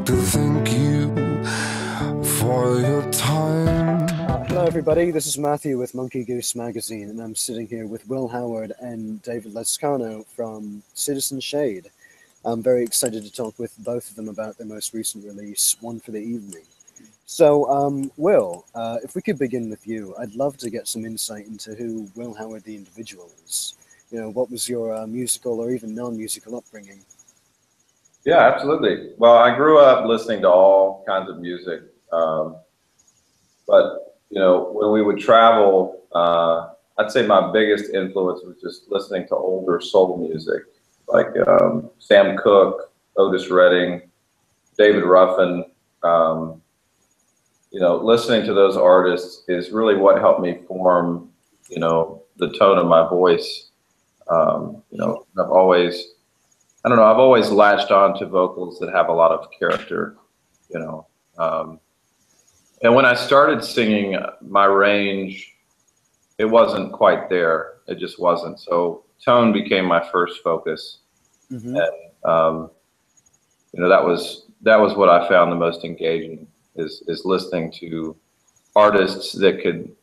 to thank you for your time. Hello everybody, this is Matthew with MonkeyGoose Magazine, and I'm sitting here with Will Howard and David Lezcano from Citizen Shade. I'm very excited to talk with both of them about their most recent release, One for the Evening. So, Will, if we could begin with you, I'd love to get some insight into who Will Howard the individual is. You know, what was your musical or even non-musical upbringing? Yeah, absolutely. Well, I grew up listening to all kinds of music, but you know, when we would travel, I'd say my biggest influence was just listening to older soul music, like Sam Cooke, Otis Redding, David Ruffin. You know, listening to those artists is really what helped me form, you know, the tone of my voice. You know, I've always latched on to vocals that have a lot of character, you know. And when I started singing, my range, it wasn't quite there. It just wasn't. So tone became my first focus. Mm-hmm. And, you know, that was what I found the most engaging is listening to artists that could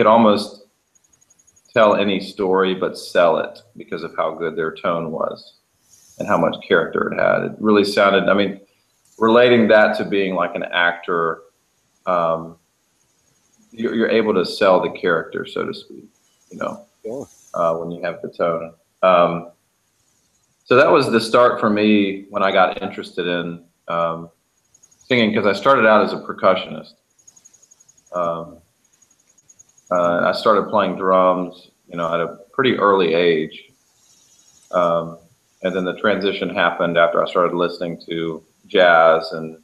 almost tell any story but sell it because of how good their tone was and how much character it had. It really sounded, I mean, relating that to being like an actor, you're able to sell the character, so to speak, you know, when you have the tone. So that was the start for me when I got interested in singing, because I started out as a percussionist. I started playing drums, you know, at a pretty early age. And then the transition happened after I started listening to jazz, and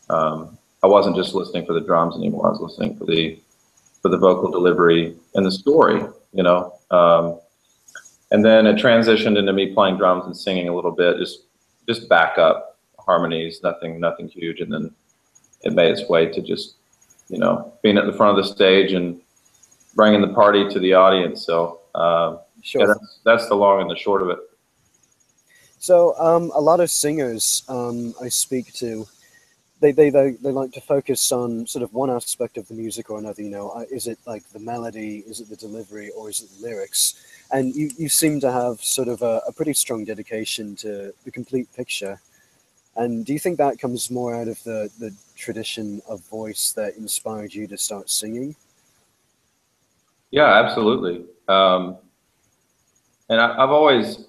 I wasn't just listening for the drums anymore. I was listening for the vocal delivery and the story, you know. And then it transitioned into me playing drums and singing a little bit, just backup harmonies, nothing huge. And then it made its way to just, you know, being at the front of the stage and bringing the party to the audience. So sure. Yeah, that's the long and the short of it. So a lot of singers I speak to, they like to focus on sort of one aspect of the music or another. You know, is it like the melody, is it the delivery, or is it the lyrics? And you seem to have sort of a pretty strong dedication to the complete picture. And do you think that comes more out of the tradition of voice that inspired you to start singing? Yeah, absolutely. And I've always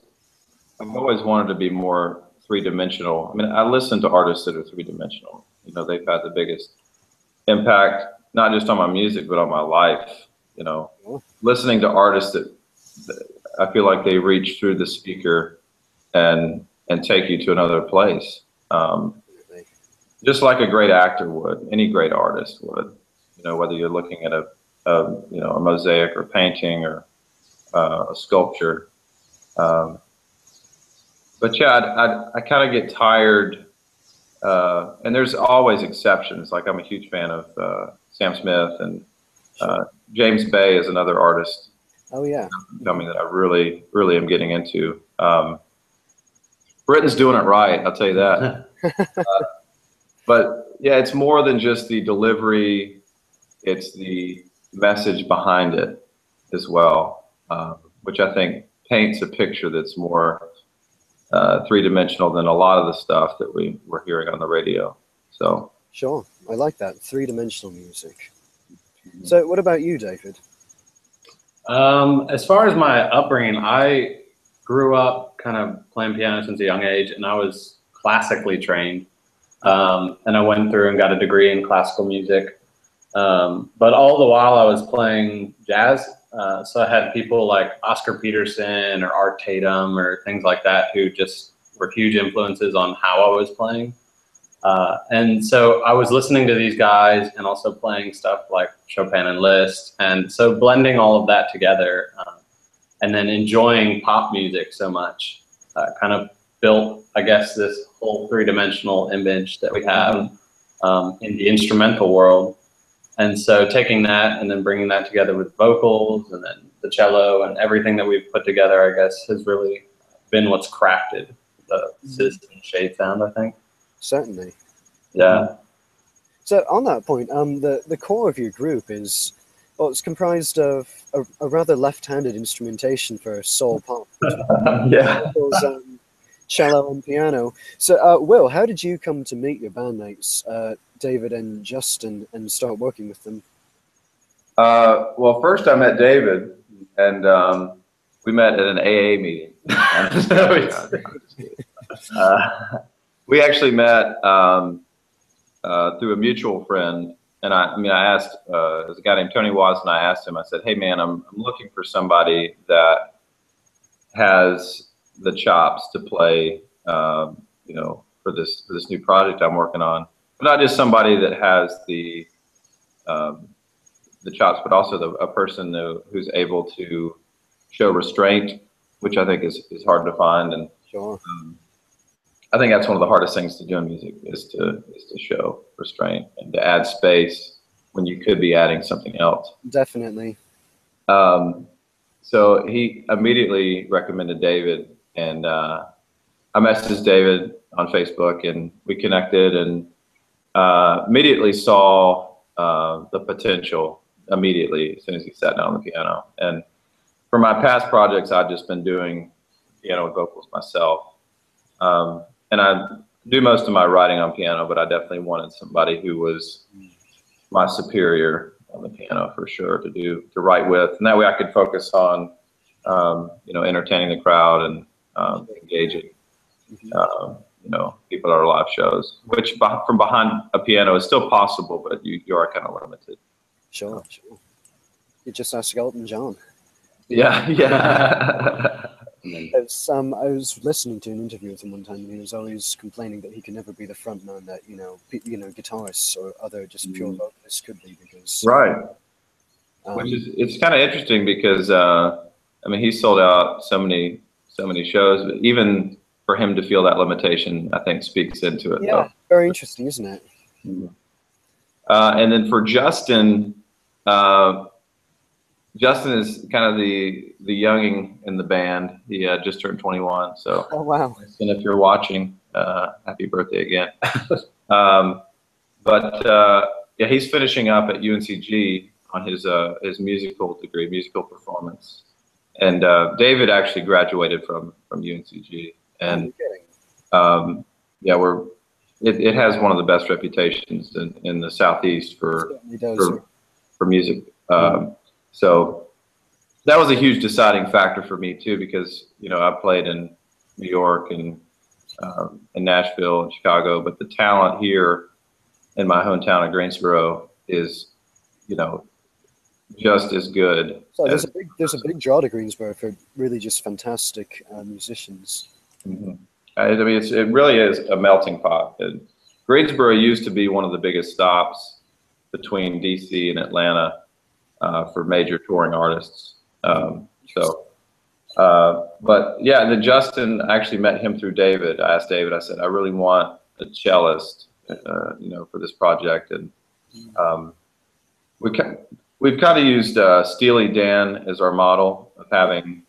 wanted to be more three-dimensional. I mean, I listen to artists that are three-dimensional. You know, they've had the biggest impact, not just on my music, but on my life. You know, listening to artists that I feel like they reach through the speaker and take you to another place. Just like a great actor would, any great artist would. You know, whether you're looking at a mosaic or painting or a sculpture. But yeah, I kind of get tired, and there's always exceptions. Like I'm a huge fan of Sam Smith, and James Bay is another artist. Oh yeah. I mean, that I really am getting into. Britain's doing it right, I'll tell you that. But yeah, it's more than just the delivery; it's the message behind it as well, which I think paints a picture that's more three-dimensional than a lot of the stuff that we're hearing on the radio. So sure, I like that three-dimensional music. Mm-hmm. So what about you, David? As far as my upbringing, I grew up kind of playing piano since a young age, and I was classically trained. And I went through and got a degree in classical music. But all the while I was playing jazz. So I had people like Oscar Peterson or Art Tatum or things like that who just were huge influences on how I was playing. And so I was listening to these guys and also playing stuff like Chopin and Liszt. And so blending all of that together and then enjoying pop music so much kind of built, I guess, this whole three-dimensional image that we have in the instrumental world. And so taking that and then bringing that together with vocals and then the cello and everything that we've put together, I guess, has really been what's crafted the Citizen Shade sound, I think. Certainly. Yeah. So on that point, the core of your group is, well, it's comprised of a rather left-handed instrumentation for soul pop. Yeah. Vocals, cello and piano. So, Will, how did you come to meet your bandmates, David and Justin, and start working with them? Well, first I met David, and we met at an AA meeting. We actually met through a mutual friend, and I asked, there's a guy named Tony Watson. I asked him, I said, hey man, I'm looking for somebody that has the chops to play, you know, for this new project I'm working on, but not just somebody that has the chops, but also a person who's able to show restraint, which I think is hard to find. And Sure. I think that's one of the hardest things to do in music is to show restraint and to add space when you could be adding something else. Definitely. So he immediately recommended David, and I messaged David on Facebook, and we connected, and immediately saw the potential immediately as soon as he sat down on the piano. And for my past projects, I'd just been doing piano and vocals myself. And I do most of my writing on piano, but I definitely wanted somebody who was my superior on the piano for sure to write with, and that way I could focus on you know, entertaining the crowd and engaging you know, people at our live shows, which from behind a piano is still possible, but you are kind of limited. Sure. You just asked Elton John. Yeah, yeah. It's, I was listening to an interview with him one time, and he was always complaining that he could never be the front man that guitarists or other just pure vocalists could be, because Right. Which is, it's kind of interesting because I mean, he sold out so many shows, but even for him to feel that limitation, I think speaks into it. Yeah, though. very interesting, isn't it? And then for Justin, Justin is kind of the younging in the band. He just turned 21, so. Oh wow! And if you're watching, happy birthday again. Yeah, he's finishing up at UNCG on his musical degree, musical performance. And David actually graduated from UNCG, and yeah, it has one of the best reputations in the Southeast for music. So that was a huge deciding factor for me too, because you know, I played in New York and in Nashville and Chicago, but the talent here in my hometown of Greensboro is, you know, just as good. So there's a big draw to Greensboro for really just fantastic musicians. I mean, it really is a melting pot. Greensboro used to be one of the biggest stops between DC and Atlanta for major touring artists. But yeah, then Justin, I actually met him through David. I asked David, I said, I really want a cellist, you know, for this project. And we've kind of used Steely Dan as our model of having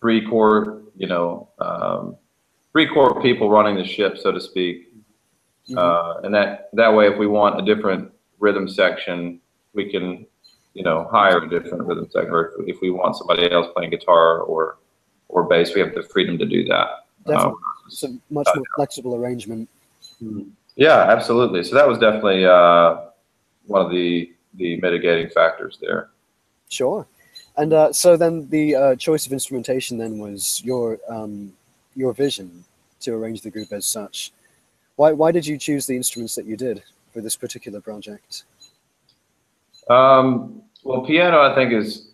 three-chord people running the ship, so to speak. And that way, if we want a different rhythm section, we can, you know, hire a different rhythm section. Or if we want somebody else playing guitar or bass, we have the freedom to do that. Definitely. It's a much more flexible arrangement. Yeah, absolutely. So that was definitely one of the mitigating factors there. Sure. And so then the choice of instrumentation then was your vision to arrange the group as such. Why did you choose the instruments that you did for this particular project? Well, piano, I think was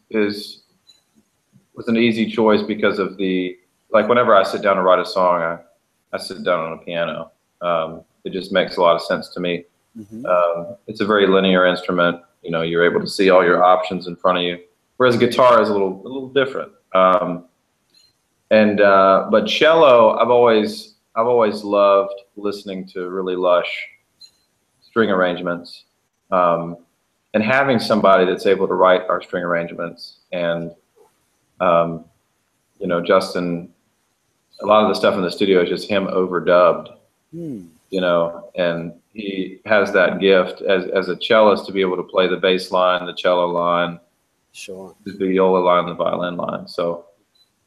an easy choice because of like whenever I sit down to write a song, I sit down on a piano. It just makes a lot of sense to me. It's a very linear instrument. You know, you're able to see all your options in front of you, whereas guitar is a little different. But cello, I've always loved listening to really lush string arrangements, and having somebody that's able to write our string arrangements. And you know, Justin, a lot of the stuff in the studio is just him overdubbed, you know, and he has that gift as a cellist to be able to play the bass line, the cello line, Sure. the viola line, the violin line. So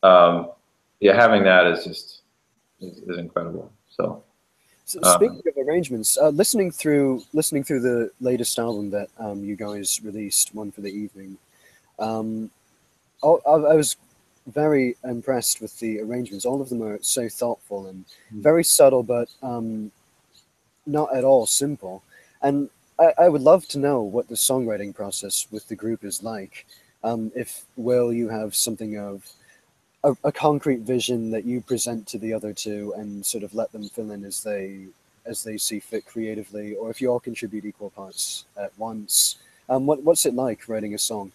yeah, having that is just is incredible. So, So speaking of arrangements, listening through the latest album that you guys released, One for the Evening, I was very impressed with the arrangements. All of them are so thoughtful and very subtle, but not at all simple. And I would love to know what the songwriting process with the group is like. If, Will, you have something of a concrete vision that you present to the other two and sort of let them fill in as they see fit creatively, or if you all contribute equal parts at once. What's it like writing a song?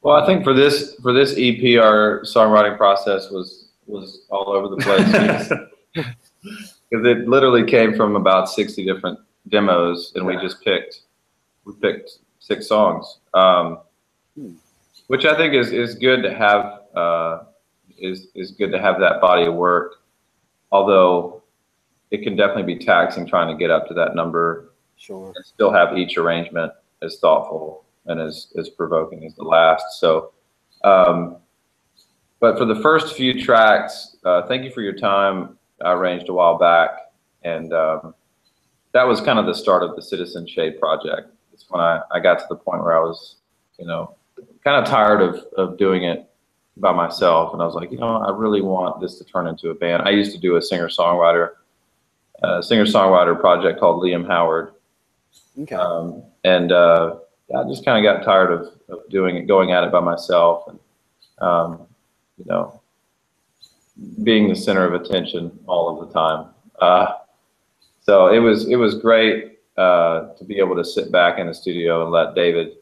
well, I think for this EP, our songwriting process was all over the place because it literally came from about 60 different demos, and we picked 6 songs, which I think is good to have. Is good to have that body of work, although it can definitely be taxing trying to get up to that number. Sure. And still have each arrangement as thoughtful and as provoking as the last. So, but for the first few tracks, Thank You for Your Time, I arranged a while back, and that was kind of the start of the Citizen Shade project. It's when I got to the point where I was, kind of tired of doing it by myself, and I was like, I really want this to turn into a band. I used to do a singer-songwriter project called Liam Howard. Okay. I just kind of got tired of going at it by myself, and being the center of attention all of the time. So it was great to be able to sit back in the studio and let David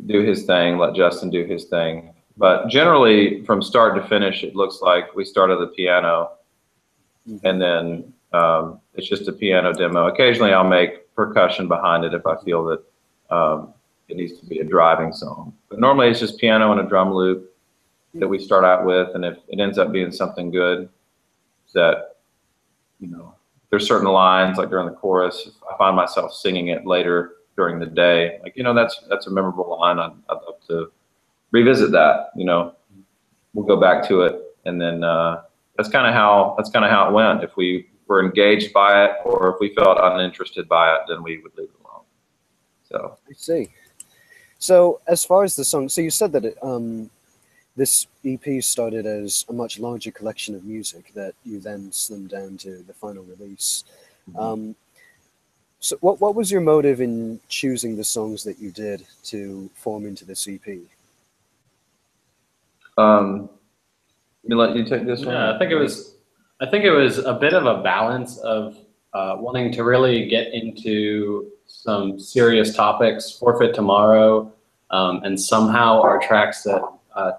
do his thing, let Justin do his thing. But generally, from start to finish, it looks like we start at the piano, and then it's just a piano demo. Occasionally, I'll make percussion behind it if I feel that it needs to be a driving song. But normally, it's just piano and a drum loop that we start out with. And if it ends up being something good, that there's certain lines, like during the chorus, if I find myself singing it later during the day, like that's a memorable line. I'd love to revisit that. We'll go back to it, and then that's kind of how it went. If we were engaged by it, or if we felt uninterested by it, then we would leave it alone. So I see. So as far as the song, so you said that this EP started as a much larger collection of music that you then slimmed down to the final release. So what was your motive in choosing the songs that you did to form into this EP? Let me let you take this one. Yeah, I think it was a bit of a balance of wanting to really get into some serious topics, Forfeit Tomorrow, and somehow our tracks that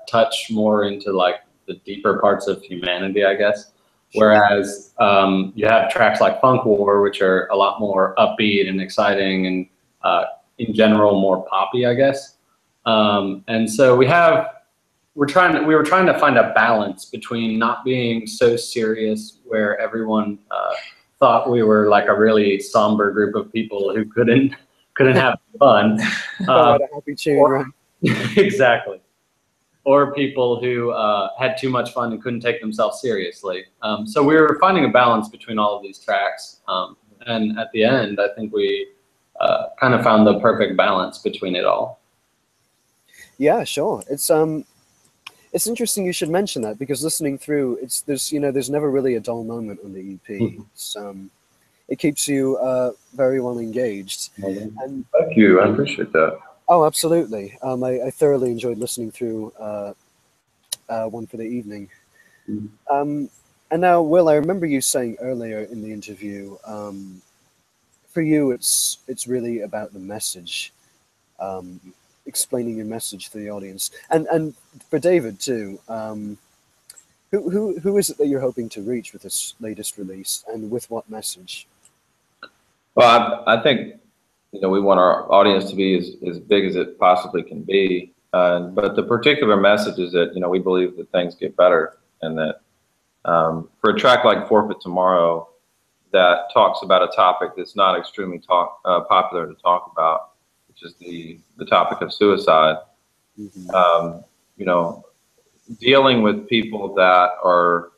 touch more into like the deeper parts of humanity, I guess. Whereas you have tracks like Funk War, which are a lot more upbeat and exciting and in general more poppy, I guess. And so we were trying to find a balance between not being so serious where everyone thought we were like a really somber group of people who couldn't have fun. A happy tune, right? Exactly. Or people who had too much fun and couldn't take themselves seriously. So we were finding a balance between all of these tracks. And at the end, I think we kind of found the perfect balance between it all. Yeah, sure. It's interesting you should mention that, because listening through, there's never really a dull moment on the EP. It keeps you very well engaged. And thank you. I appreciate that. Oh, absolutely. I thoroughly enjoyed listening through One for the Evening. And now, Will, I remember you saying earlier in the interview, for you, it's really about the message, explaining your message to the audience. And for David, too, who is it that you're hoping to reach with this latest release, and with what message? Well, I think we want our audience to be as big as it possibly can be. But the particular message is that, we believe that things get better, and that for a track like Forfeit Tomorrow, that talks about a topic that's not extremely popular to talk about, which is the topic of suicide. You know, dealing with people that are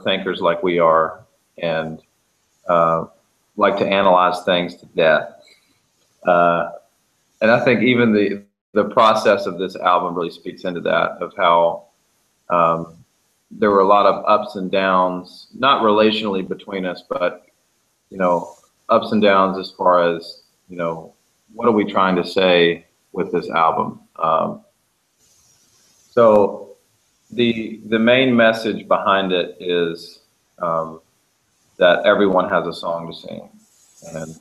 thinkers like we are, and like to analyze things to death. And I think even the process of this album really speaks into that, of how there were a lot of ups and downs, not relationally between us, but, you know, ups and downs as far as, you know, what are we trying to say with this album? So the main message behind it is that everyone has a song to sing, and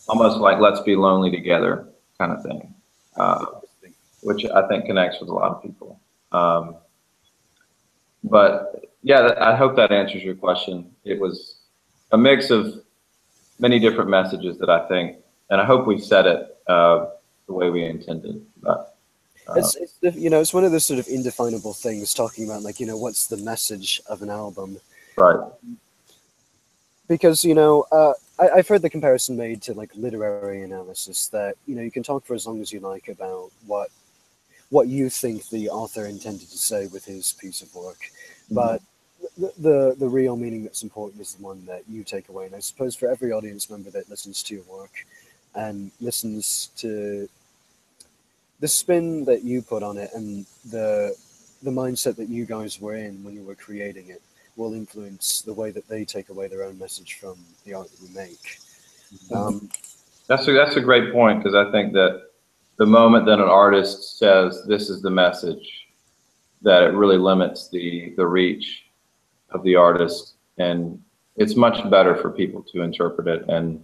almost like let's be lonely together kind of thing, which I think connects with a lot of people. But yeah, I hope that answers your question. It was a mix of many different messages that I think, and I hope we said it the way we intended. But, it's you know, it's one of those sort of indefinable things, talking about, like, you know, what's the message of an album, right? Because, you know, I've heard the comparison made to, like, literary analysis, that, you know, you can talk for as long as you like about what you think the author intended to say with his piece of work, but the real meaning that's important is the one that you take away. And I suppose for every audience member that listens to your work and listens to the spin that you put on it, and the mindset that you guys were in when you were creating it, will influence the way that they take away their own message from the art that we make. That's a great point, because I think that the moment that an artist says this is the message, that it really limits the reach of the artist, and it's much better for people to interpret it and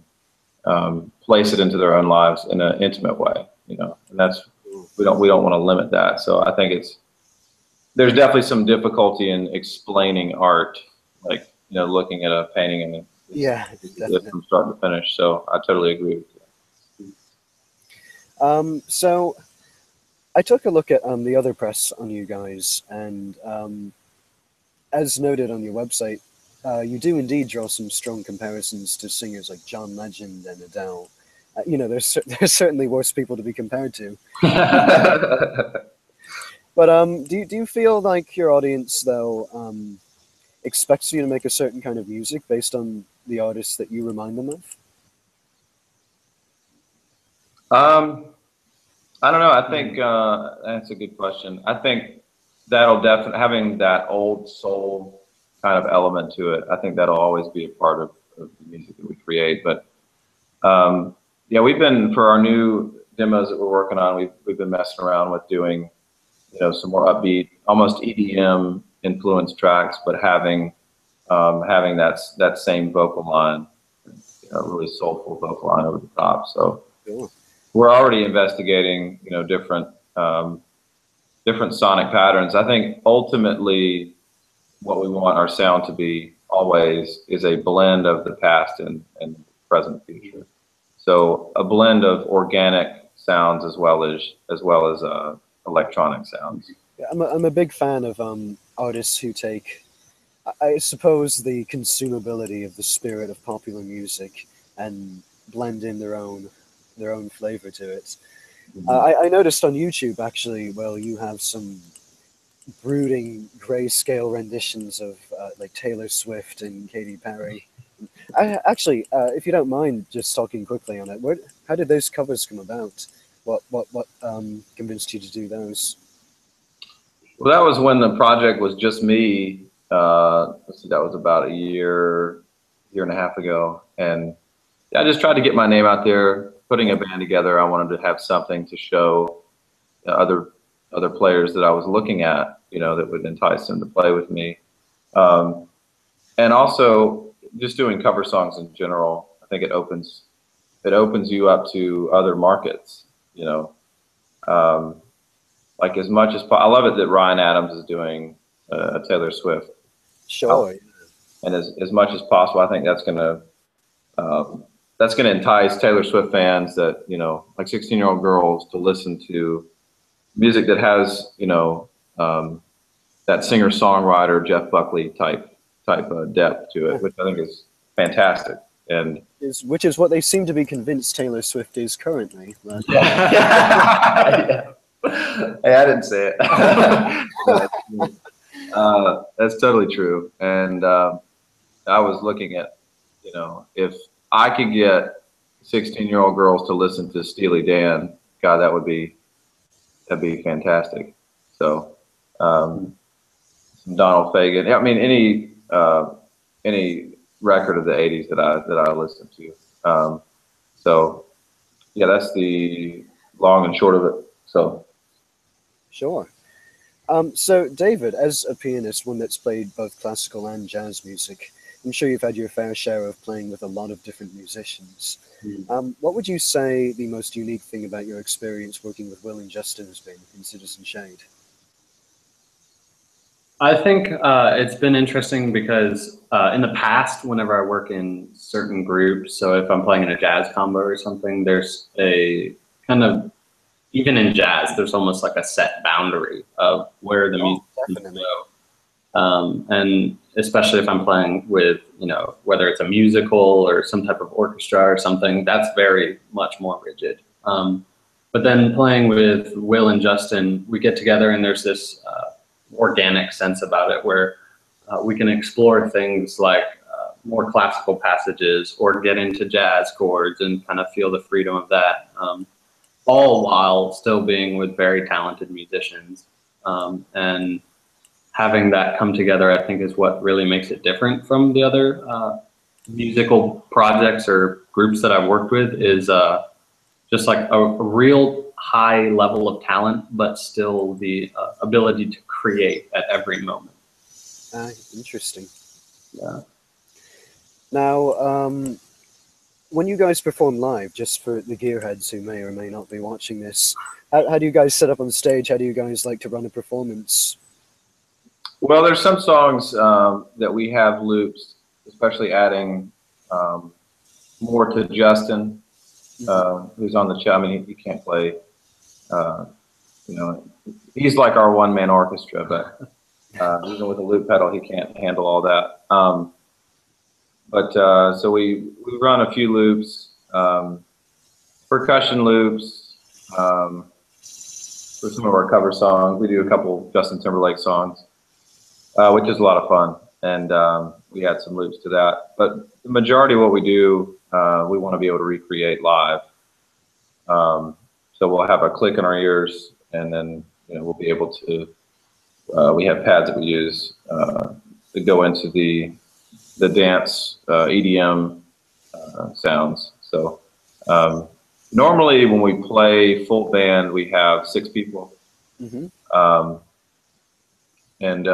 place it into their own lives in an intimate way, you know. And that's, we don't want to limit that. So I think there's definitely some difficulty in explaining art, like, you know, looking at a painting and from start to finish. So I totally agree with you. So I took a look at the other press on you guys, and as noted on your website, you do indeed draw some strong comparisons to singers like John Legend and Adele. You know, there's certainly worse people to be compared to. But do you feel like your audience, though, expects you to make a certain kind of music based on the artists that you remind them of? I don't know. I think that's a good question. I think that'll definitely, having that old soul kind of element to it, I think that'll always be a part of the music that we create. But yeah, we've been, for our new demos that we're working on, we've been messing around with doing, you know, some more upbeat, almost EDM influenced tracks, but having that same vocal line, you know, really soulful vocal line over the top. So we're already investigating, you know, different sonic patterns. I think ultimately what we want our sound to be always is a blend of the past and present future. So a blend of organic sounds as well as electronic sounds. Yeah, I'm a big fan of artists who take, I suppose, the consumability of the spirit of popular music and blend in their own flavor to it. I noticed on YouTube, actually, well, you have some brooding grayscale renditions of like Taylor Swift and Katy Perry. Actually, if you don't mind just talking quickly on it, how did those covers come about? What convinced you to do those? Well, that was when the project was just me. Let's see, that was about a year and a half ago, and I just tried to get my name out there. Putting a band together, I wanted to have something to show other players that I was looking at, you know, that would entice them to play with me, and also just doing cover songs in general. I think it opens you up to other markets, you know. Like, as much as I love it that Ryan Adams is doing a Taylor Swift. Sure. And as much as possible, I think that's gonna entice Taylor Swift fans, that, you know, like 16-year-old girls, to listen to music that has, you know, that singer-songwriter Jeff Buckley type depth to it, which I think is fantastic. And which is what they seem to be convinced Taylor Swift is currently. But... yeah. Hey, I didn't say it. That's totally true. And I was looking at, you know, if I could get 16-year-old girls to listen to Steely Dan, God, that'd be fantastic. So, some Donald Fagen. I mean, any record of the '80s that I listened to. So, yeah, that's the long and short of it. So, sure. So, David, as a pianist, one that's played both classical and jazz music, I'm sure you've had your fair share of playing with a lot of different musicians. What would you say the most unique thing about your experience working with Will and Justin has been in Citizen Shade? I think it's been interesting because in the past, whenever I work in certain groups, so if I'm playing in a jazz combo or something, there's a kind of, even in jazz, there's almost like a set boundary of where the music can go. And especially if I'm playing with, you know, whether it's a musical or some type of orchestra or something, that's very much more rigid. But then playing with Will and Justin, we get together and there's this organic sense about it where we can explore things like more classical passages or get into jazz chords and kind of feel the freedom of that, all while still being with very talented musicians. And having that come together, I think, is what really makes it different from the other musical projects or groups that I've worked with, is just like a real high level of talent, but still the ability to create at every moment. Interesting. Yeah. Now, when you guys perform live, just for the gearheads who may or may not be watching this, how do you guys set up on stage? How do you guys like to run a performance? Well, there's some songs that we have loops, especially adding more to Justin, who's on the show. I mean, he can't play, you know, he's like our one-man orchestra, but even with a loop pedal, he can't handle all that. So we run a few loops, percussion loops, for some of our cover songs. We do a couple Justin Timberlake songs, which is a lot of fun, and we add some loops to that. But the majority of what we do, we want to be able to recreate live. So we'll have a click in our ears, and then, you know, we'll be able to. We have pads that we use to go into the dance EDM sounds. So normally when we play full band, we have 6 people. And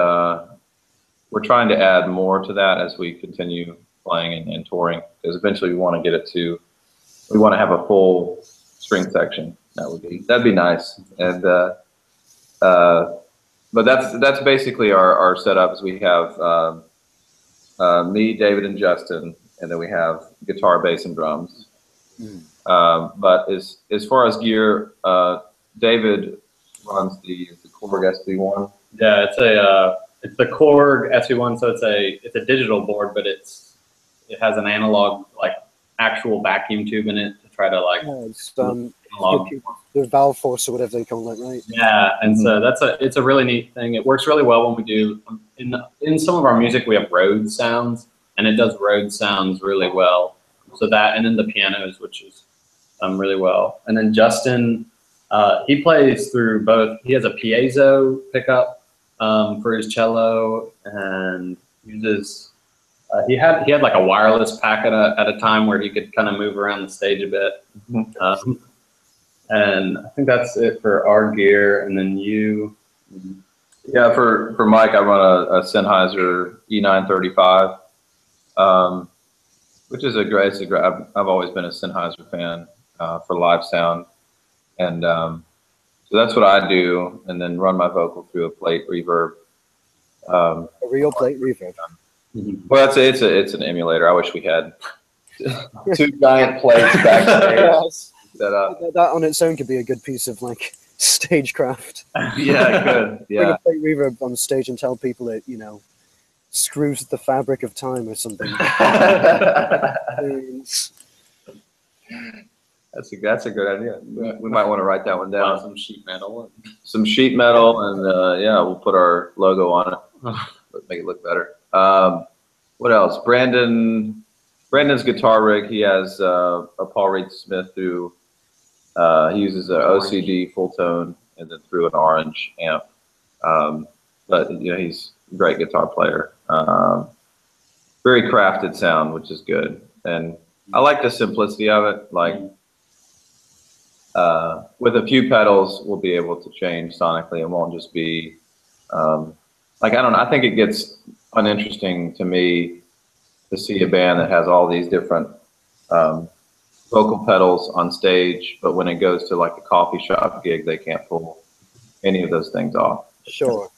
we're trying to add more to that as we continue playing and touring, because eventually we want to get it to, we want to have a full string section. That'd be nice. And but that's basically our setup. Is we have me, David, and Justin, and then we have guitar, bass, and drums. But as far as gear, David runs the Korg SV1. Yeah, it's the Korg SV1, so it's a digital board, but it has an analog, like, actual vacuum tube in it to try to, like, the valve force or whatever they call it, right? Yeah, and so it's a really neat thing. It works really well when we do in some of our music. We have Rhodes sounds, and it does Rhodes sounds really well. So that, and then the pianos, which is really well. And then Justin, he plays through both. He has a piezo pickup for his cello, and uses. He had like a wireless pack at a time where he could kind of move around the stage a bit. And I think that's it for our gear. And then you. Yeah, for Mike, I run a Sennheiser E935, which is a great. I've always been a Sennheiser fan for live sound, and so that's what I do. And then run my vocal through a plate reverb. A real plate reverb. Well, it's an emulator. I wish we had 2 giant plates back there. That on its own could be a good piece of, like, stagecraft. Yeah, good. Bring Yeah. a fake reverb on stage and tell people it, screws the fabric of time or something. That's a good idea. We might want to write that one down. Some sheet metal. Some sheet metal, and yeah, we'll put our logo on it. Make it look better. What else? Brandon's guitar rig. He has a Paul Reed Smith through. He uses an OCD full tone and then through an orange amp. But he's a great guitar player. Very crafted sound, which is good, and I like the simplicity of it. Like with a few pedals, we'll be able to change sonically. It won't just be like, I don't know. I think it gets uninteresting to me to see a band that has all these different vocal pedals on stage, but when it goes to like a coffee shop gig, they can't pull any of those things off. Sure.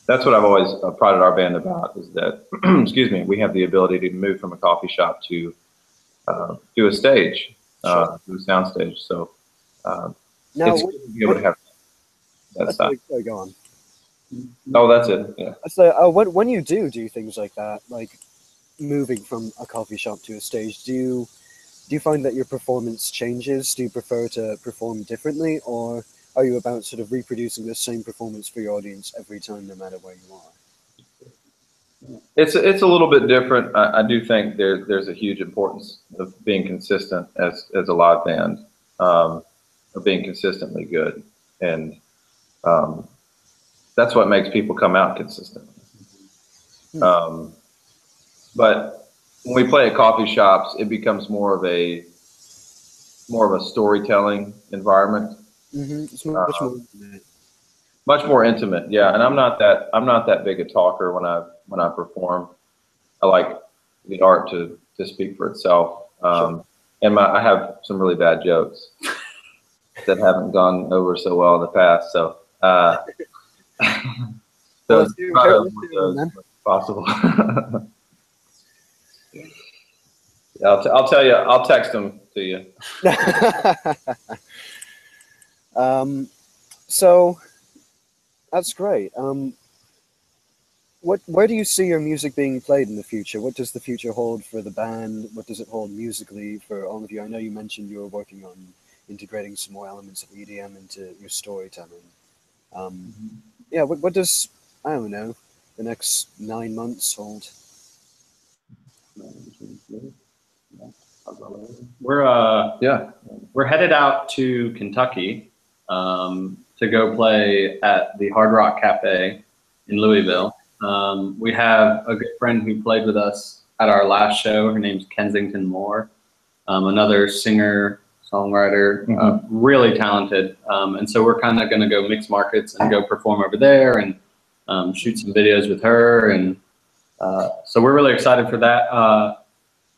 That's what I've always prided our band about, is that, excuse me, we have the ability to move from a coffee shop to a stage, to a sound stage. So now, it's good to be able to have that stuff. Go on. Oh, that's it. Yeah. So when you do things like that, like moving from a coffee shop to a stage, do you find that your performance changes? Do you prefer to perform differently, or are you about sort of reproducing the same performance for your audience every time, no matter where you are? It's a little bit different. I do think there's a huge importance of being consistent as a live band, of being consistently good, and that's what makes people come out consistent. But when we play at coffee shops, it becomes more of a storytelling environment. It's much more intimate. Much more intimate, yeah. And I'm not that big a talker when I perform. I like the art to speak for itself. And I have some really bad jokes that haven't gone over so well in the past. So Well, try to avoid those if possible. Yeah, I'll tell you. I'll text them to you. So that's great. Where do you see your music being played in the future? What does the future hold for the band? What does it hold musically for all of you? I know you mentioned you were working on integrating some more elements of EDM into your storytelling. Yeah, what does, I don't know, the next 9 months hold? We're headed out to Kentucky to go play at the Hard Rock Cafe in Louisville. We have a good friend who played with us at our last show. Her name's Kensington Moore, another singer, songwriter, really talented. And so we're kind of going to go mix markets and go perform over there and shoot some videos with her. And so we're really excited for that.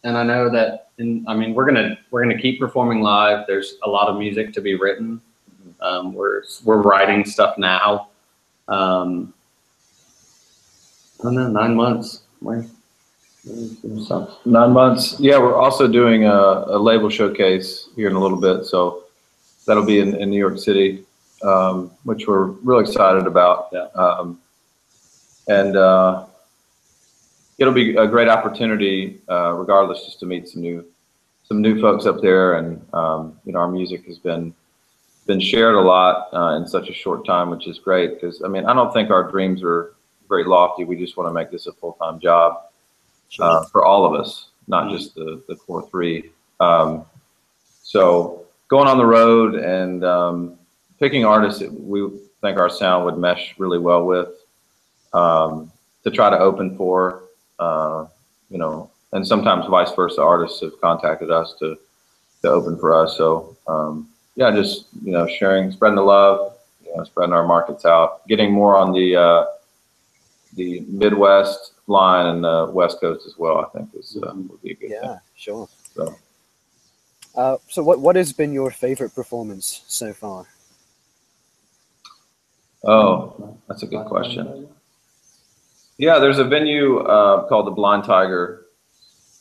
And I know that, we're gonna keep performing live. There's a lot of music to be written. We're writing stuff now. I don't know, 9 months. 9 months. Yeah, we're also doing a label showcase here in a little bit, so that'll be in New York City, which we're real excited about. Yeah. And it'll be a great opportunity, regardless, just to meet some new folks up there. And our music has been shared a lot in such a short time, which is great. Because I don't think our dreams are very lofty. We just want to make this a full-time job for all of us, not just the core three. So going on the road and picking artists that we think our sound would mesh really well with, to try to open for, and sometimes vice versa, artists have contacted us to open for us. So yeah, just sharing, spreading the love, spreading our markets out, getting more on the Midwest line and the West Coast as well. I think would be a good thing. Yeah, sure. So, so what has been your favorite performance so far? Oh, that's a good question. Yeah, there's a venue called the Blind Tiger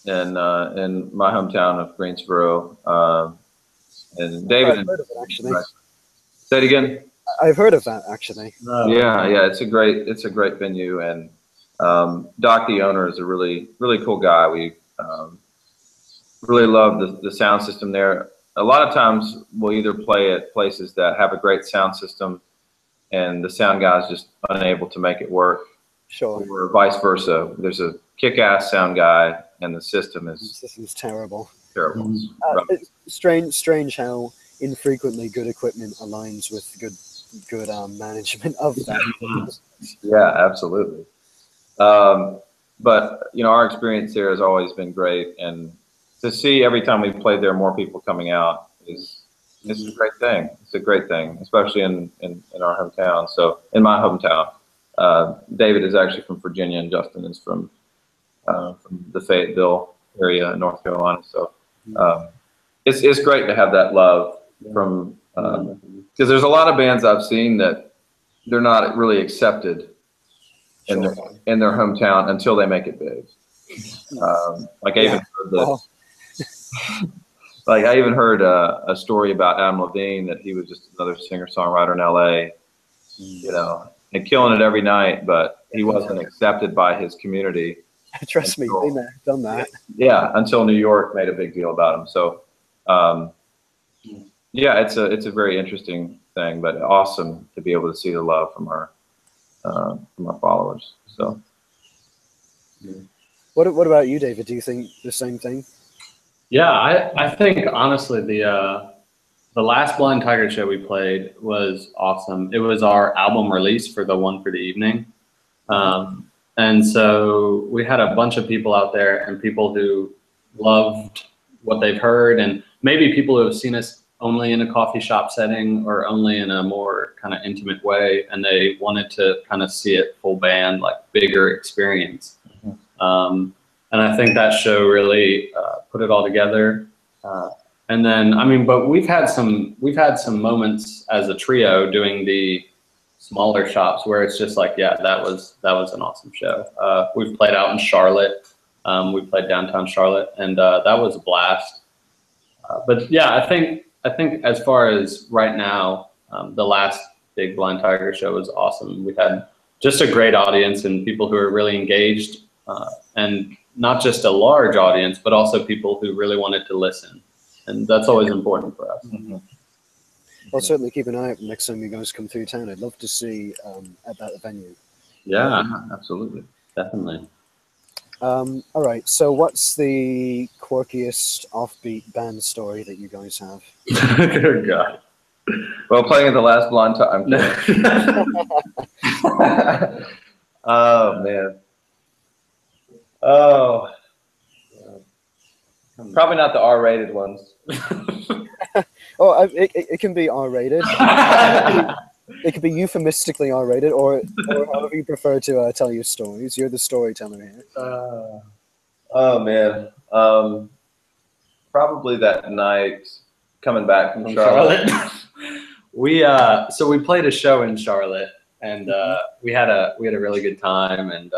in my hometown of Greensboro, and David. I've heard of it, actually. Say it again. I've heard of that actually. Yeah, it's a great venue, and Doc, the owner, is a really cool guy. We really love the sound system there. A lot of times we'll either play at places that have a great sound system and the sound guy's just unable to make it work. Sure. Or vice versa. There's a kick-ass sound guy and the system is terrible. Terrible. It's strange how infrequently good equipment aligns with good management of that. Yeah, absolutely. But you know, our experience there has always been great, and to see every time we played there more people coming out is a great thing. It's a great thing, especially in our hometown. So in my hometown, David is actually from Virginia, and Justin is from the Fayetteville area in North Carolina. So it's great to have that love from because there's a lot of bands I've seen that they're not really accepted in their hometown until they make it big. Like I even heard like I even heard a story about Adam Levine, that he was just another singer-songwriter in LA, you know, and killing it every night, but he wasn't accepted by his community. Trust me, been there, done that. Yeah, until New York made a big deal about him. So, yeah, it's a very interesting thing, but awesome to be able to see the love from our followers. So, what about you, David? Do you think the same thing? Yeah, I think honestly the last Blind Tiger show we played was awesome. It was our album release for the One for the Evening. And so we had a bunch of people out there, and people who loved what they've heard, and maybe people who have seen us only in a coffee shop setting or only in a more kind of intimate way, and they wanted to kind of see it full band, like bigger experience. And I think that show really put it all together. And then, I mean, but we've had some moments as a trio doing the smaller shops where it's just like, yeah, that was an awesome show. We've played out in Charlotte. We played downtown Charlotte, and that was a blast. But yeah, I think as far as right now, the last big Blind Tiger show was awesome. We had just a great audience and people who are really engaged, and not just a large audience, but also people who really wanted to listen. And that's always important for us. I'll certainly keep an eye out next time you guys come through town. I'd love to see at that venue. Yeah, absolutely. Definitely. All right, so what's the quirkiest offbeat band story that you guys have? Good God. Well, playing at the last Blind Tiger. Oh, man. Oh. Probably not the R-rated ones. Oh, it can be R-rated. It could be euphemistically R-rated, or however you prefer to tell your stories. You're the storyteller here. Oh man, probably that night coming back from Charlotte. So we played a show in Charlotte, and we had a really good time. And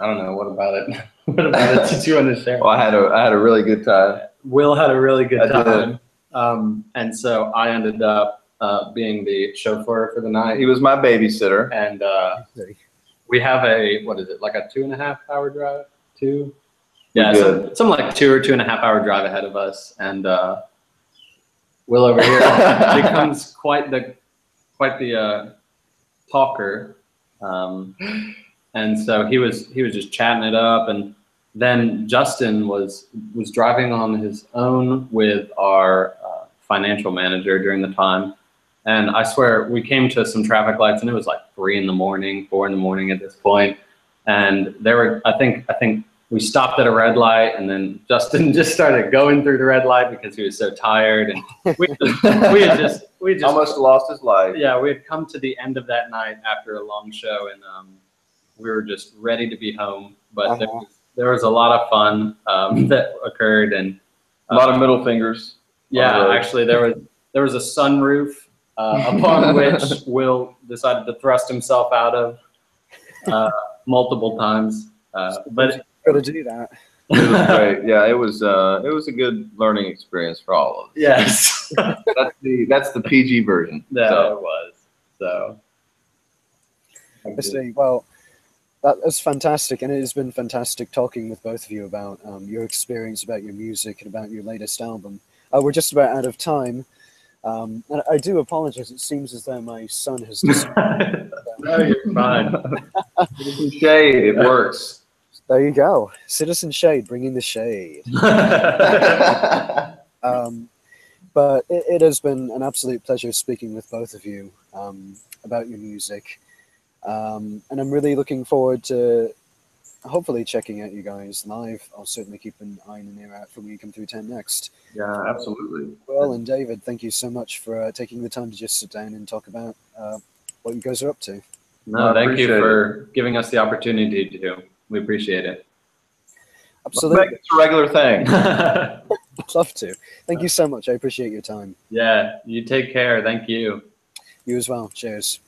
I don't know, what about it? What about it did you want to share? Well, I had a really good time. Will had a really good time. And so I ended up being the chauffeur for the night. He was my babysitter. And we have what is it, like a 2.5 hour drive? Yeah, something like 2 or 2.5 hour drive ahead of us. And Will over here becomes quite the talker. And so he was just chatting it up, and then Justin was driving on his own with our financial manager during the time. And I swear we came to some traffic lights, and it was like 3 in the morning, 4 in the morning at this point. And there were, I think we stopped at a red light, and then Justin just started going through the red light because he was so tired. And we had just almost lost his life. Yeah, we had come to the end of that night after a long show, and we were just ready to be home. But there was a lot of fun that occurred, and a lot of middle fingers. Yeah, actually, there was a sunroof upon which Will decided to thrust himself out of multiple times. But got to do that. It was great. Yeah, it was a good learning experience for all of us. Yes. That's the PG version. Yeah, So. it was. So. I see. Well, that's fantastic, and it has been fantastic talking with both of you about your experience, about your music, and about your latest album. We're just about out of time, and I do apologize. It seems as though my son has disappeared. No, you're fine. Citizen Shade, it works. There you go. Citizen Shade, bringing the shade. But it has been an absolute pleasure speaking with both of you about your music. And I'm really looking forward to hopefully checking out you guys live. I'll certainly keep an eye and an ear out for when you come through 10 Next. Yeah, absolutely. Well, and David, thank you so much for taking the time to just sit down and talk about what you guys are up to. No, thank you for giving us the opportunity to. We appreciate it. Absolutely. Let's make it a regular thing. I'd love to. Thank you so much. I appreciate your time. Yeah, you take care. Thank you. You as well. Cheers.